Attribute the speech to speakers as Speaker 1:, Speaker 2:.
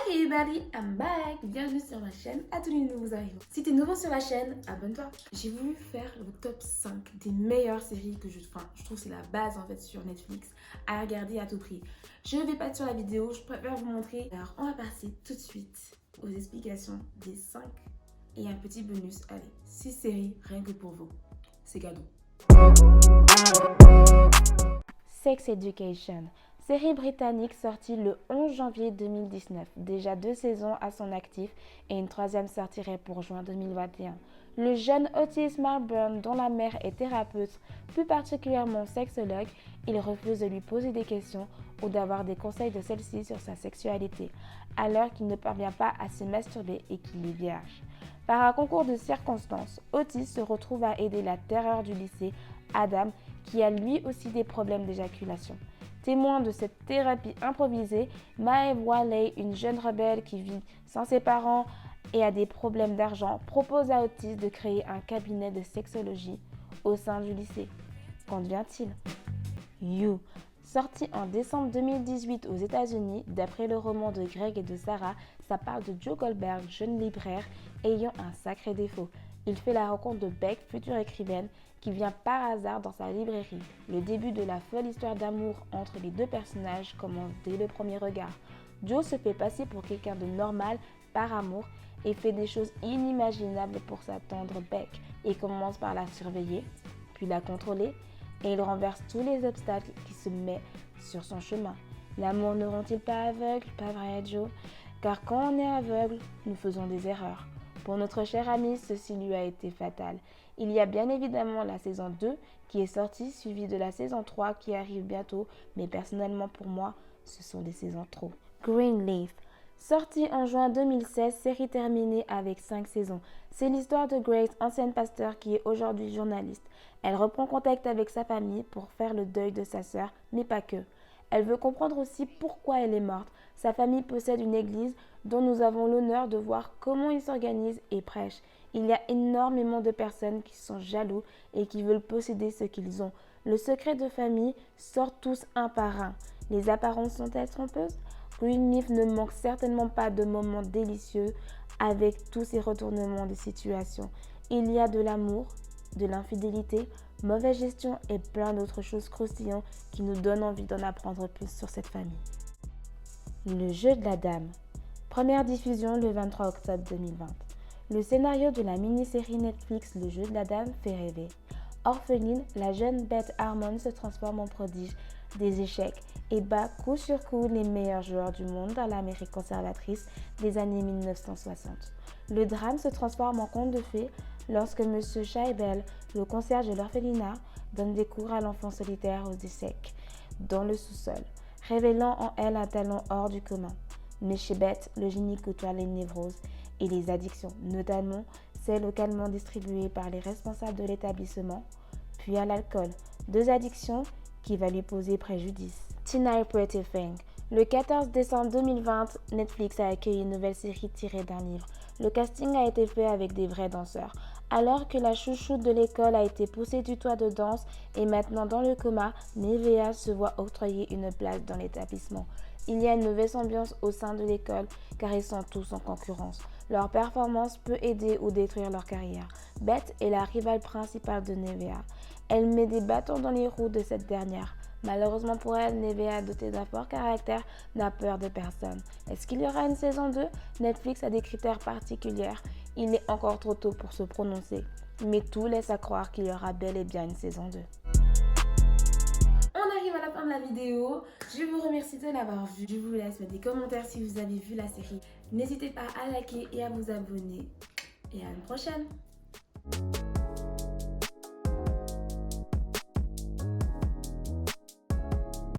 Speaker 1: Hey everybody, I'm back! Bienvenue sur ma chaîne, à tous les nouveaux arrivants. Si t'es nouveau sur la chaîne, abonne-toi. J'ai voulu faire le top 5 des meilleures séries que je trouve que c'est la base en fait sur Netflix à regarder à tout prix. Je ne vais pas être sur la vidéo, je préfère vous montrer. Alors on va passer tout de suite aux explications des 5 et un petit bonus. Allez, 6 séries rien que pour vous. C'est cadeau.
Speaker 2: Sex Education, série britannique sortie le 11 janvier 2019, déjà 2 saisons à son actif et une troisième sortirait pour juin 2021. Le jeune Otis Marburn, dont la mère est thérapeute, plus particulièrement sexologue, il refuse de lui poser des questions ou d'avoir des conseils de celle-ci sur sa sexualité, alors qu'il ne parvient pas à se masturber et qu'il est vierge. Par un concours de circonstances, Otis se retrouve à aider la terreur du lycée, Adam, qui a lui aussi des problèmes d'éjaculation. Témoin de cette thérapie improvisée, Maeve Waley, une jeune rebelle qui vit sans ses parents et a des problèmes d'argent, propose à Otis de créer un cabinet de sexologie au sein du lycée. Qu'en devient-il? You, sorti en décembre 2018 aux États-Unis, d'après le roman de Greg et de Sarah, ça parle de Joe Goldberg, jeune libraire ayant un sacré défaut. Il fait la rencontre de Beck, future écrivaine, qui vient par hasard dans sa librairie. Le début de la folle histoire d'amour entre les deux personnages commence dès le premier regard. Joe se fait passer pour quelqu'un de normal par amour et fait des choses inimaginables pour sa tendre Beck. Il commence par la surveiller, puis la contrôler, et il renverse tous les obstacles qui se mettent sur son chemin. L'amour ne rend-il pas aveugle, pas vrai Joe? Car quand on est aveugle, nous faisons des erreurs. Pour notre cher ami, ceci lui a été fatal. Il y a bien évidemment la saison 2 qui est sortie, suivie de la saison 3 qui arrive bientôt, mais personnellement pour moi, ce sont des saisons trop. Greenleaf, sortie en juin 2016, série terminée avec 5 saisons. C'est l'histoire de Grace, ancienne pasteur qui est aujourd'hui journaliste. Elle reprend contact avec sa famille pour faire le deuil de sa sœur, mais pas que. Elle veut comprendre aussi pourquoi elle est morte. Sa famille possède une église dont nous avons l'honneur de voir comment ils s'organisent et prêchent. Il y a énormément de personnes qui sont jaloux et qui veulent posséder ce qu'ils ont. Le secret de famille sort tous un par un. Les apparences sont-elles trompeuses? Greenleaf ne manque certainement pas de moments délicieux avec tous ces retournements de situation. Il y a de l'amour, de l'infidélité, mauvaise gestion et plein d'autres choses croustillantes qui nous donnent envie d'en apprendre plus sur cette famille. Le jeu de la dame. Première diffusion le 23 octobre 2020. Le scénario de la mini-série Netflix Le jeu de la dame fait rêver. Orpheline, la jeune Beth Harmon se transforme en prodige des échecs et bat coup sur coup les meilleurs joueurs du monde dans l'Amérique conservatrice des années 1960. Le drame se transforme en conte de fées lorsque M. Scheibel, le concierge de l'orphelinat, donne des cours à l'enfant solitaire aux échecs dans le sous-sol, révélant en elle un talent hors du commun. Mais chez Beth, le génie côtoie les névroses et les addictions, notamment celles localement distribuées par les responsables de l'établissement, puis à l'alcool, 2 addictions qui va lui poser préjudice. Tina Pretty Thing. Le 14 décembre 2020, Netflix a accueilli une nouvelle série tirée d'un livre. Le casting a été fait avec des vrais danseurs. Alors que la chouchoute de l'école a été poussée du toit de danse et maintenant dans le coma, Nevea se voit octroyer une place dans l'établissement. Il y a une mauvaise ambiance au sein de l'école car ils sont tous en concurrence. Leur performance peut aider ou détruire leur carrière. Beth est la rivale principale de Nevea. Elle met des bâtons dans les roues de cette dernière. Malheureusement pour elle, Nevea, dotée d'un fort caractère, n'a peur de personne. Est-ce qu'il y aura une saison 2? Netflix a des critères particuliers. Il est encore trop tôt pour se prononcer, mais tout laisse à croire qu'il y aura bel et bien une saison 2.
Speaker 1: On arrive à la fin de la vidéo. Je vous remercie de l'avoir vue. Je vous laisse mettre des commentaires si vous avez vu la série. N'hésitez pas à liker et à vous abonner. Et à une prochaine.